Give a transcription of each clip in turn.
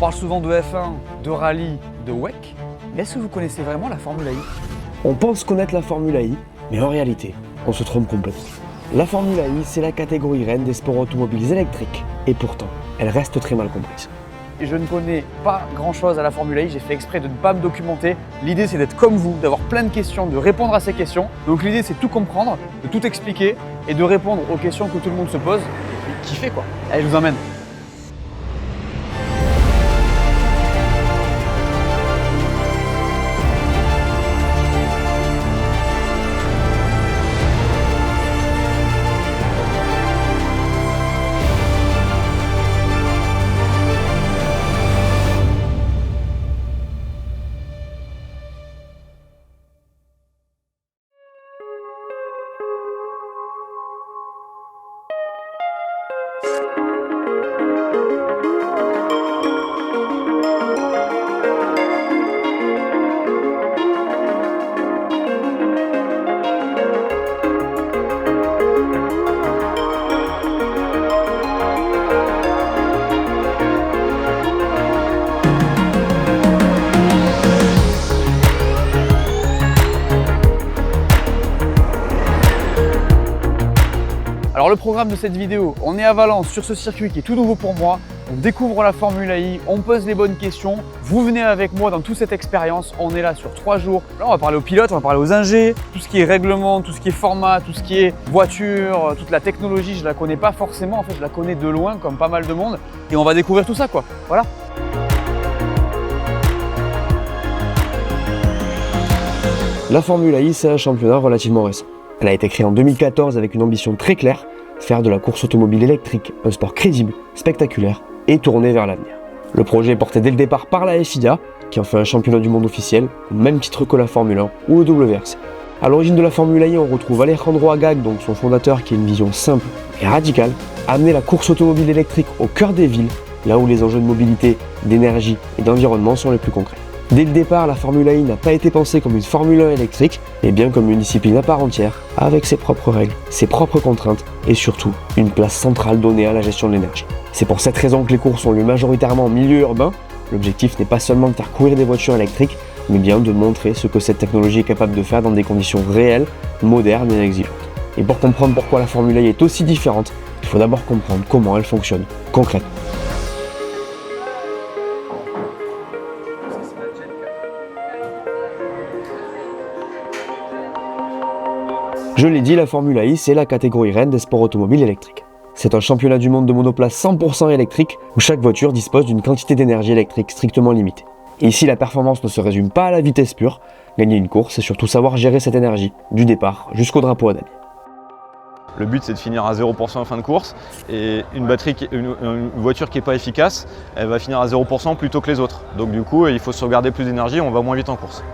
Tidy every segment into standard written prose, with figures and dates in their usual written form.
parle souvent de F1, de rallye, de WEC, mais est-ce que vous connaissez vraiment la Formule AI? On pense connaître la Formule AI, mais en réalité, on se trompe complètement. La Formule AI, c'est la catégorie reine des sports automobiles électriques, et pourtant, elle reste très mal comprise. Je ne connais pas grand-chose à la Formule AI, j'ai fait exprès de ne pas me documenter. L'idée, c'est d'être comme vous, d'avoir plein de questions, de répondre à ces questions. Donc l'idée, c'est de tout comprendre, de tout expliquer et de répondre aux questions que tout le monde se pose. Et puis kiffer quoi. Allez, je vous emmène. Alors le programme de cette vidéo, on est à Valence sur ce circuit qui est tout nouveau pour moi. On découvre la Formule AI, on pose les bonnes questions. Vous venez avec moi dans toute cette expérience. On est là sur 3 jours. Là, on va parler aux pilotes, on va parler aux ingés, tout ce qui est règlement, tout ce qui est format, tout ce qui est voiture, toute la technologie, je la connais pas forcément. En fait, je la connais de loin comme pas mal de monde. Et on va découvrir tout ça quoi. Voilà. La Formule AI, c'est un championnat relativement récent. Elle a été créée en 2014 avec une ambition très claire, faire de la course automobile électrique un sport crédible, spectaculaire et tourné vers l'avenir. Le projet est porté dès le départ par la FIA, qui en fait un championnat du monde officiel, au même titre que la Formule 1 ou le WRC. À l'origine de la Formule AI, on retrouve Alejandro Agag, donc son fondateur, qui a une vision simple et radicale, amener la course automobile électrique au cœur des villes, là où les enjeux de mobilité, d'énergie et d'environnement sont les plus concrets. Dès le départ, la Formule AI n'a pas été pensée comme une Formule 1 électrique, mais bien comme une discipline à part entière, avec ses propres règles, ses propres contraintes et surtout une place centrale donnée à la gestion de l'énergie. C'est pour cette raison que les courses ont lieu majoritairement en milieu urbain. L'objectif n'est pas seulement de faire courir des voitures électriques, mais bien de montrer ce que cette technologie est capable de faire dans des conditions réelles, modernes et exigeantes. Et pour comprendre pourquoi la Formule AI est aussi différente, il faut d'abord comprendre comment elle fonctionne concrètement. Je l'ai dit, la Formule AI, c'est la catégorie reine des sports automobiles électriques. C'est un championnat du monde de monoplace 100% électrique où chaque voiture dispose d'une quantité d'énergie électrique strictement limitée. Et ici, la performance ne se résume pas à la vitesse pure. Gagner une course, c'est surtout savoir gérer cette énergie, du départ jusqu'au drapeau à damier. Le but, c'est de finir à 0% en fin de course, et une voiture qui n'est pas efficace, elle va finir à 0% plutôt que les autres. Donc du coup, il faut sauvegarder plus d'énergie, on va moins vite en course.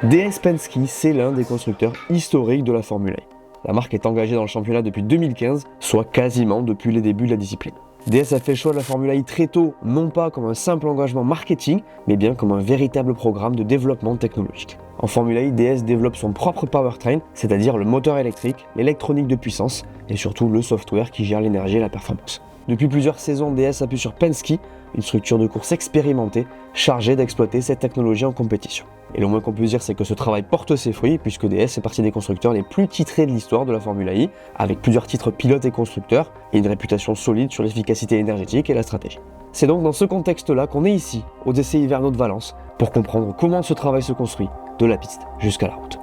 DS Penske, c'est l'un des constructeurs historiques de la Formule AI. La marque est engagée dans le championnat depuis 2015, soit quasiment depuis les débuts de la discipline. DS a fait le choix de la Formule AI très tôt, non pas comme un simple engagement marketing, mais bien comme un véritable programme de développement technologique. En Formule AI, DS développe son propre powertrain, c'est-à-dire le moteur électrique, l'électronique de puissance et surtout le software qui gère l'énergie et la performance. Depuis plusieurs saisons, DS appuie sur Penske, une structure de course expérimentée chargée d'exploiter cette technologie en compétition. Et le moins qu'on puisse dire, c'est que ce travail porte ses fruits, puisque DS fait partie des constructeurs les plus titrés de l'histoire de la Formule AI, avec plusieurs titres pilotes et constructeurs, et une réputation solide sur l'efficacité énergétique et la stratégie. C'est donc dans ce contexte-là qu'on est ici, aux essais hivernaux de Valence, pour comprendre comment ce travail se construit, de la piste jusqu'à la route.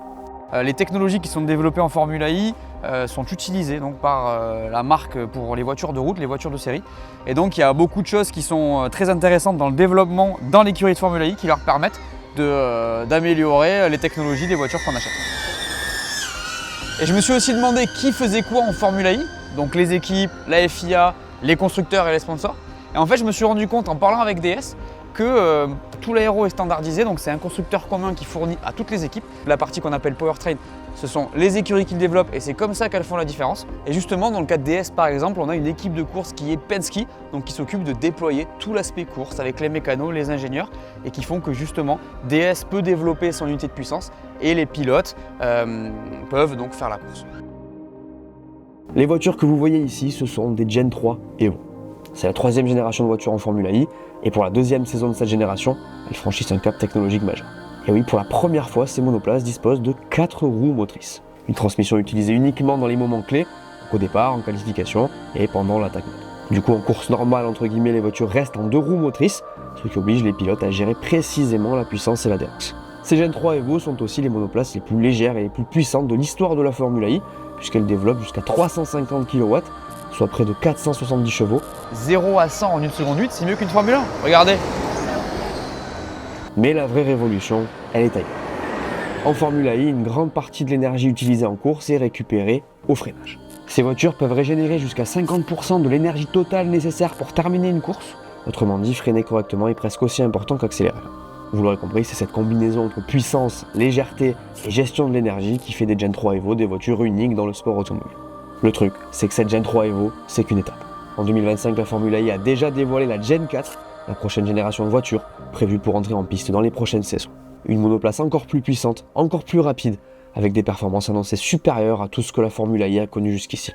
Les technologies qui sont développées en Formule AI sont utilisées donc, par la marque pour les voitures de route, les voitures de série. Et donc il y a beaucoup de choses qui sont très intéressantes dans le développement dans l'écurie de Formule AI qui leur permettent d'améliorer les technologies des voitures qu'on achète. Et je me suis aussi demandé qui faisait quoi en Formule AI, donc les équipes, la FIA, les constructeurs et les sponsors. Et en fait, je me suis rendu compte en parlant avec DS que tout l'aéro est standardisé, donc c'est un constructeur commun qui fournit à toutes les équipes. La partie qu'on appelle powertrain, ce sont les écuries qui le développent et c'est comme ça qu'elles font la différence. Et justement, dans le cas de DS par exemple, on a une équipe de course qui est Penske, donc qui s'occupe de déployer tout l'aspect course avec les mécanos, les ingénieurs et qui font que justement DS peut développer son unité de puissance et les pilotes peuvent donc faire la course. Les voitures que vous voyez ici, ce sont des Gen 3 Evo. C'est la 3e génération de voitures en Formule I, et pour la 2e saison de cette génération, elles franchissent un cap technologique majeur. Et oui, pour la première fois, ces monoplaces disposent de 4 roues motrices. Une transmission utilisée uniquement dans les moments clés, au départ, en qualification et pendant l'attaque mode. Du coup, en course normale, entre guillemets, les voitures restent en 2 roues motrices, ce qui oblige les pilotes à gérer précisément la puissance et l'adhérence. Ces Gen 3 Evo sont aussi les monoplaces les plus légères et les plus puissantes de l'histoire de la Formule I, puisqu'elles développent jusqu'à 350 kW, soit près de 470 chevaux. 0 à 100 en 1 seconde 8, c'est mieux qu'une Formule 1, regardez. Mais la vraie révolution, elle est ailleurs. En Formule I, une grande partie de l'énergie utilisée en course est récupérée au freinage. Ces voitures peuvent régénérer jusqu'à 50% de l'énergie totale nécessaire pour terminer une course. Autrement dit, freiner correctement est presque aussi important qu'accélérer. Vous l'aurez compris, c'est cette combinaison entre puissance, légèreté et gestion de l'énergie qui fait des Gen 3 Evo des voitures uniques dans le sport automobile. Le truc, c'est que cette Gen 3 Evo, c'est qu'une étape. En 2025, la Formule I a déjà dévoilé la Gen 4, la prochaine génération de voitures, prévue pour entrer en piste dans les prochaines saisons. Une monoplace encore plus puissante, encore plus rapide, avec des performances annoncées supérieures à tout ce que la Formule I a connu jusqu'ici.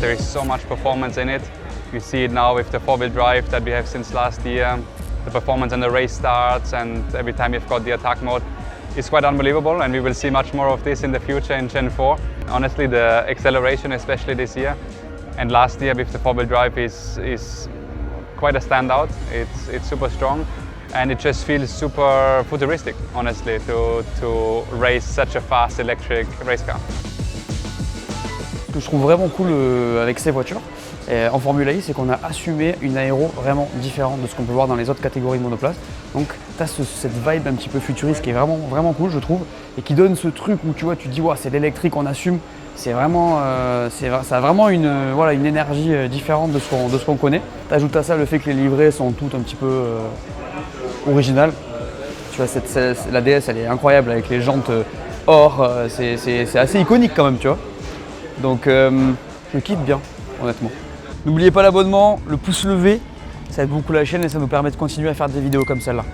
There is so much performance in it. You see it now with the four-wheel drive that we have since last year. The performance and the race starts, and every time you've got the attack mode, it's quite unbelievable, and we will see much more of this in the future in Gen 4. Honestly, the acceleration, especially this year, and last year with the four-wheel drive is quite a standout. It's super strong, and it just feels super futuristic, honestly, to race such a fast electric race car. Ce que je trouve vraiment cool avec ces voitures en Formule I, c'est qu'on a assumé une aéro vraiment différente de ce qu'on peut voir dans les autres catégories de monoplaces. Donc tu as cette vibe un petit peu futuriste qui est vraiment cool, je trouve, et qui donne ce truc où tu vois, tu te dis ouais, c'est l'électrique, on assume. C'est vraiment, ça a vraiment une énergie différente de ce qu'on connaît. Tu ajoutes à ça le fait que les livrées sont toutes un petit peu originales. Tu vois, la DS elle est incroyable avec les jantes or, c'est assez iconique quand même, tu vois. Donc je kiffe bien, honnêtement. N'oubliez pas l'abonnement, le pouce levé, ça aide beaucoup la chaîne et ça nous permet de continuer à faire des vidéos comme celle-là.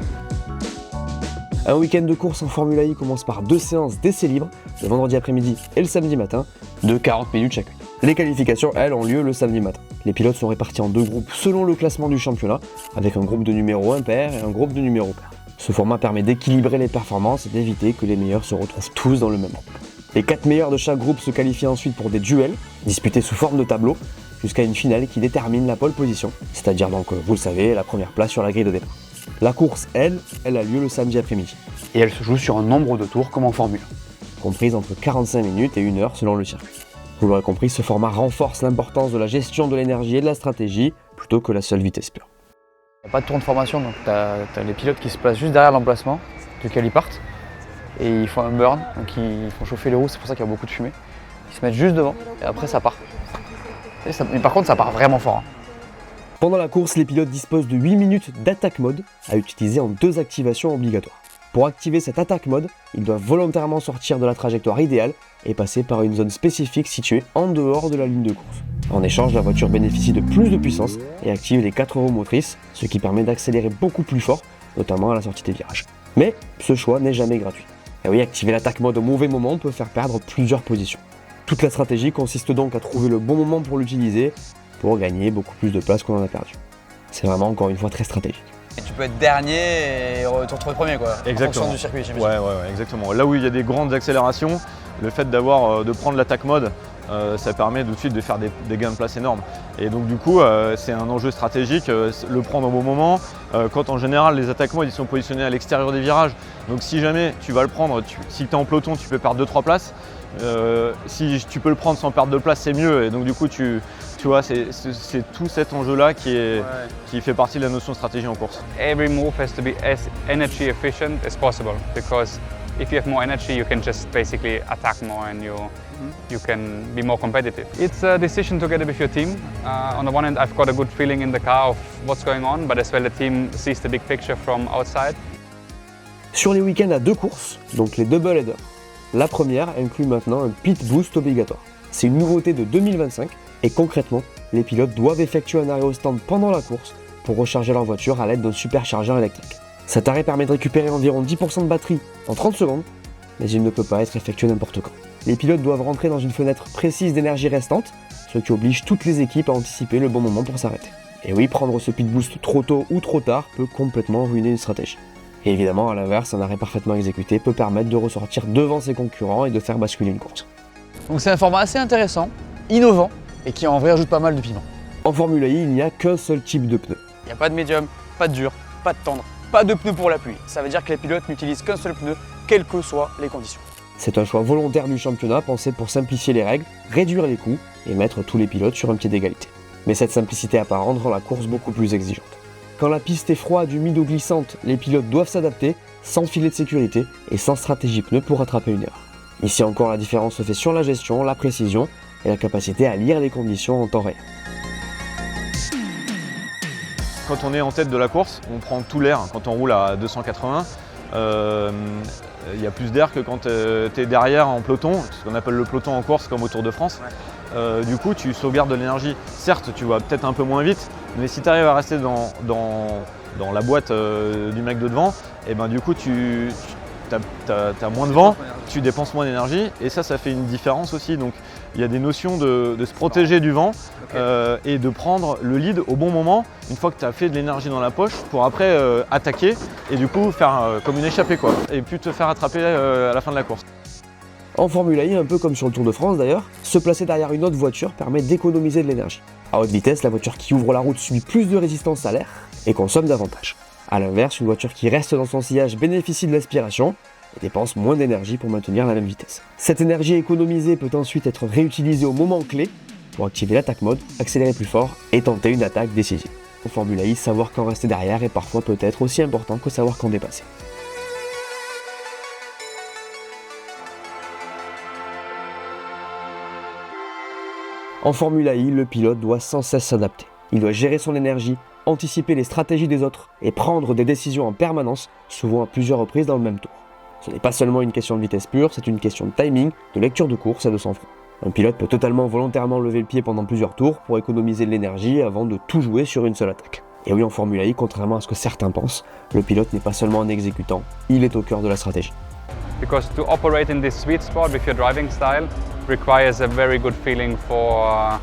Un week-end de course en Formule I commence par 2 séances d'essais libres, le vendredi après-midi et le samedi matin, de 40 minutes chacune. Les qualifications, elles, ont lieu le samedi matin. Les pilotes sont répartis en 2 groupes selon le classement du championnat, avec un groupe de numéro impair et un groupe de numéro pair. Ce format permet d'équilibrer les performances et d'éviter que les meilleurs se retrouvent tous dans le même groupe. Les 4 meilleurs de chaque groupe se qualifient ensuite pour des duels, disputés sous forme de tableau, jusqu'à une finale qui détermine la pole position, c'est-à-dire donc, vous le savez, la première place sur la grille de départ. La course, elle a lieu le samedi après-midi. Et elle se joue sur un nombre de tours comme en Formule 1. Comprise entre 45 minutes et 1 heure selon le circuit. Vous l'aurez compris, ce format renforce l'importance de la gestion de l'énergie et de la stratégie, plutôt que la seule vitesse pure. Il n'y a pas de tour de formation, donc tu as les pilotes qui se placent juste derrière l'emplacement duquel ils partent. Et ils font un burn, donc ils font chauffer les roues, c'est pour ça qu'il y a beaucoup de fumée. Ils se mettent juste devant et après ça part. Mais par contre ça part vraiment fort. Pendant la course, les pilotes disposent de 8 minutes d'attaque mode à utiliser en 2 activations obligatoires. Pour activer cette attaque mode, ils doivent volontairement sortir de la trajectoire idéale et passer par une zone spécifique située en dehors de la ligne de course. En échange, la voiture bénéficie de plus de puissance et active les 4 roues motrices, ce qui permet d'accélérer beaucoup plus fort, notamment à la sortie des virages. Mais ce choix n'est jamais gratuit. Et oui, activer l'attaque mode au mauvais moment peut faire perdre plusieurs positions. Toute la stratégie consiste donc à trouver le bon moment pour l'utiliser, pour gagner beaucoup plus de place qu'on en a perdu. C'est vraiment encore une fois très stratégique. Et tu peux être dernier et te retrouver premier quoi, Exactement. en fonction du circuit, j'imagine. Ouais, exactement. Là où il y a des grandes accélérations, le fait de prendre l'attaque mode, ça permet tout de suite de faire des gains de place énormes. Et donc du coup, c'est un enjeu stratégique, le prendre au bon moment. Quand en général les attaques mode ils sont positionnés à l'extérieur des virages, donc si jamais tu vas le prendre, si tu es en peloton, tu peux perdre 2-3 places. Si tu peux le prendre sans perdre de place, c'est mieux. Et donc du coup, tu vois, c'est tout cet enjeu-là qui fait partie de la notion de stratégie en course. Every move has to be as energy efficient as possible, because if you have more energy, you can just basically attack more and you can be more competitive. It's a decision together with your team. On the one hand, I've got a good feeling in the car of what's going on, but as well the team sees the big picture from outside. Sur les week-ends à 2 courses, donc les double headers, la première inclut maintenant un pit boost obligatoire. C'est une nouveauté de 2025 et concrètement, les pilotes doivent effectuer un arrêt au stand pendant la course pour recharger leur voiture à l'aide d'un superchargeur électrique. Cet arrêt permet de récupérer environ 10% de batterie en 30 secondes, mais il ne peut pas être effectué n'importe quand. Les pilotes doivent rentrer dans une fenêtre précise d'énergie restante, ce qui oblige toutes les équipes à anticiper le bon moment pour s'arrêter. Et oui, prendre ce pit boost trop tôt ou trop tard peut complètement ruiner une stratégie. Et évidemment, à l'inverse, un arrêt parfaitement exécuté peut permettre de ressortir devant ses concurrents et de faire basculer une course. Donc c'est un format assez intéressant, innovant et qui en vrai ajoute pas mal de piment. En Formule I, il n'y a qu'un seul type de pneu. Il n'y a pas de médium, pas de dur, pas de tendre, pas de pneu pour la pluie. Ça veut dire que les pilotes n'utilisent qu'un seul pneu, quelles que soient les conditions. C'est un choix volontaire du championnat pensé pour simplifier les règles, réduire les coûts et mettre tous les pilotes sur un pied d'égalité. Mais cette simplicité apparente rend la course beaucoup plus exigeante. Quand la piste est froide, humide ou glissante, les pilotes doivent s'adapter, sans filet de sécurité et sans stratégie pneu pour rattraper une erreur. Ici encore, la différence se fait sur la gestion, la précision et la capacité à lire les conditions en temps réel. Quand on est en tête de la course, on prend tout l'air. Quand on roule à 280, il y a plus d'air que quand tu es derrière en peloton, ce qu'on appelle le peloton en course comme au Tour de France. Du coup, tu sauvegardes de l'énergie. Certes, tu vas peut-être un peu moins vite, mais si tu arrives à rester dans la boîte du mec de devant, et ben, du coup, tu as moins de vent, tu dépenses moins d'énergie, et ça fait une différence aussi. Donc, il y a des notions de se protéger du vent et de prendre le lead au bon moment, une fois que tu as fait de l'énergie dans la poche, pour après attaquer et du coup faire comme une échappée, quoi, et puis te faire attraper à la fin de la course. En Formule I, un peu comme sur le Tour de France d'ailleurs, se placer derrière une autre voiture permet d'économiser de l'énergie. À haute vitesse, la voiture qui ouvre la route subit plus de résistance à l'air et consomme davantage. A l'inverse, une voiture qui reste dans son sillage bénéficie de l'aspiration et dépense moins d'énergie pour maintenir la même vitesse. Cette énergie économisée peut ensuite être réutilisée au moment clé pour activer l'attaque mode, accélérer plus fort et tenter une attaque décisive. En Formule I, savoir quand rester derrière est parfois peut-être aussi important que savoir quand dépasser. En Formule I, le pilote doit sans cesse s'adapter. Il doit gérer son énergie, anticiper les stratégies des autres et prendre des décisions en permanence, souvent à plusieurs reprises dans le même tour. Ce n'est pas seulement une question de vitesse pure, c'est une question de timing, de lecture de course et de sang-froid. Un pilote peut totalement volontairement lever le pied pendant plusieurs tours pour économiser de l'énergie avant de tout jouer sur une seule attaque. Et oui, en Formule I, contrairement à ce que certains pensent, le pilote n'est pas seulement un exécutant, il est au cœur de la stratégie. Because to operate in this sweet spot with your driving style requires a very good feeling for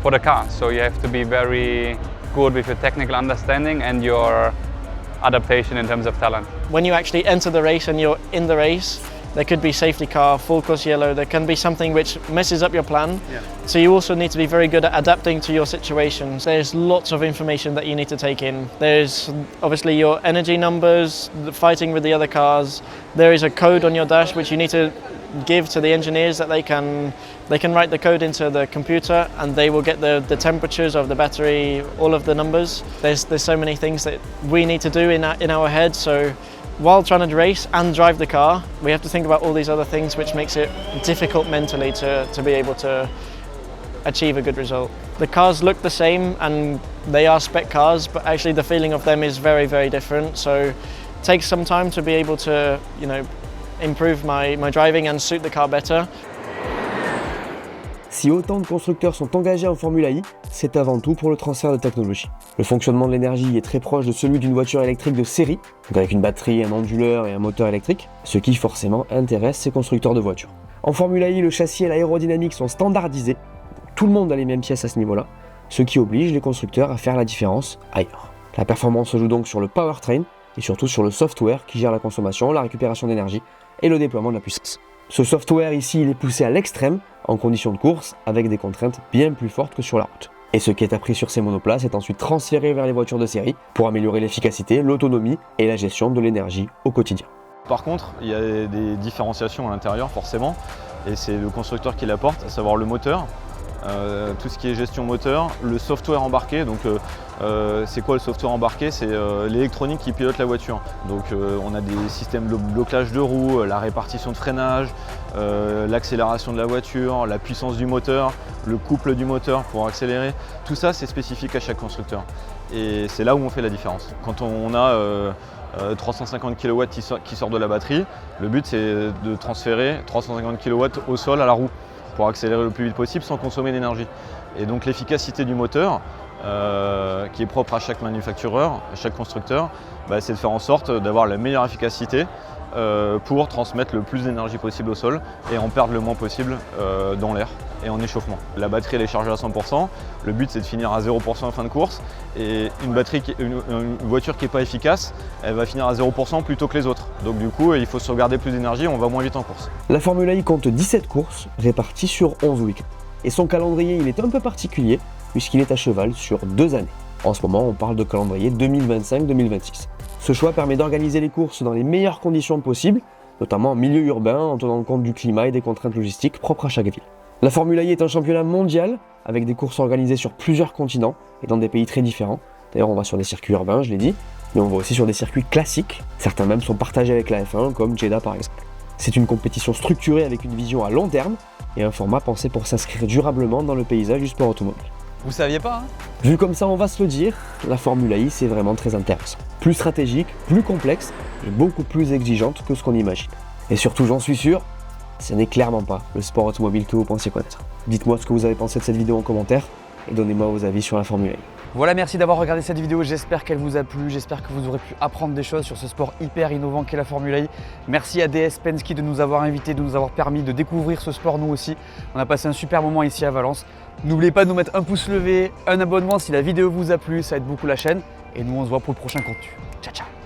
the car. So you have to be very good with your technical understanding and your adaptation in terms of talent. When you actually enter the race and you're in the race, there could be safety car, full course yellow, there can be something which messes up your plan. Yeah. So you also need to be very good at adapting to your situations. There's lots of information that you need to take in. There's obviously your energy numbers, the fighting with the other cars. There is a code on your dash which you need to give to the engineers that they can write the code into the computer and they will get the temperatures of the battery, all of the numbers. There's so many things that we need to do in our head. So while trying to race and drive the car, we have to think about all these other things, which makes it difficult mentally to be able to achieve a good result. The cars look the same and they are spec cars, but actually the feeling of them is very, very different. So it takes some time to be able to, improve my driving and suit the car better. Si autant de constructeurs sont engagés en Formule I, c'est avant tout pour le transfert de technologie. Le fonctionnement de l'énergie est très proche de celui d'une voiture électrique de série, donc avec une batterie, un onduleur et un moteur électrique, ce qui forcément intéresse ces constructeurs de voitures. En Formule I, le châssis et l'aérodynamique sont standardisés, tout le monde a les mêmes pièces à ce niveau-là, ce qui oblige les constructeurs à faire la différence ailleurs. La performance se joue donc sur le powertrain et surtout sur le software qui gère la consommation, la récupération d'énergie et le déploiement de la puissance. Ce software ici, il est poussé à l'extrême en conditions de course avec des contraintes bien plus fortes que sur la route. Et ce qui est appris sur ces monoplaces est ensuite transféré vers les voitures de série pour améliorer l'efficacité, l'autonomie et la gestion de l'énergie au quotidien. Par contre, il y a des différenciations à l'intérieur forcément, et c'est le constructeur qui l'apporte, à savoir le moteur, tout ce qui est gestion moteur, le software embarqué. Donc c'est quoi le software embarqué? C'est l'électronique qui pilote la voiture. Donc on a des systèmes de blocage de roues, la répartition de freinage, l'accélération de la voiture, la puissance du moteur, le couple du moteur pour accélérer. Tout ça c'est spécifique à chaque constructeur. Et c'est là où on fait la différence. Quand on a 350 kW qui sort de la batterie, le but c'est de transférer 350 kW au sol à la roue pour accélérer le plus vite possible sans consommer d'énergie. Et donc l'efficacité du moteur, qui est propre à chaque manufactureur, à chaque constructeur, c'est de faire en sorte d'avoir la meilleure efficacité pour transmettre le plus d'énergie possible au sol et en perdre le moins possible dans l'air et en échauffement. La batterie elle est chargée à 100%, le but c'est de finir à 0% en fin de course et une voiture qui n'est pas efficace, elle va finir à 0% plutôt que les autres. Donc du coup il faut sauvegarder plus d'énergie, on va moins vite en course. La Formule I compte 17 courses réparties sur 11 week-ends. Et son calendrier il est un peu particulier puisqu'il est à cheval sur 2 années. En ce moment on parle de calendrier 2025-2026. Ce choix permet d'organiser les courses dans les meilleures conditions possibles, notamment en milieu urbain en tenant compte du climat et des contraintes logistiques propres à chaque ville. La Formule I est un championnat mondial avec des courses organisées sur plusieurs continents et dans des pays très différents. D'ailleurs on va sur des circuits urbains, je l'ai dit, mais on va aussi sur des circuits classiques. Certains même sont partagés avec la F1 comme Jeddah par exemple. C'est une compétition structurée avec une vision à long terme et un format pensé pour s'inscrire durablement dans le paysage du sport automobile. Vous saviez pas, hein? Vu comme ça, on va se le dire, la Formule I c'est vraiment très intéressant. Plus stratégique, plus complexe et beaucoup plus exigeante que ce qu'on imagine. Et surtout, j'en suis sûr, ce n'est clairement pas le sport automobile que vous pensiez connaître. Dites-moi ce que vous avez pensé de cette vidéo en commentaire et donnez-moi vos avis sur la Formule I. Voilà, merci d'avoir regardé cette vidéo, j'espère qu'elle vous a plu, j'espère que vous aurez pu apprendre des choses sur ce sport hyper innovant qu'est la Formule I. Merci à DS Penske de nous avoir invités, de nous avoir permis de découvrir ce sport nous aussi. On a passé un super moment ici à Valence. N'oubliez pas de nous mettre un pouce levé, un abonnement si la vidéo vous a plu, ça aide beaucoup la chaîne. Et nous on se voit pour le prochain contenu. Ciao ciao.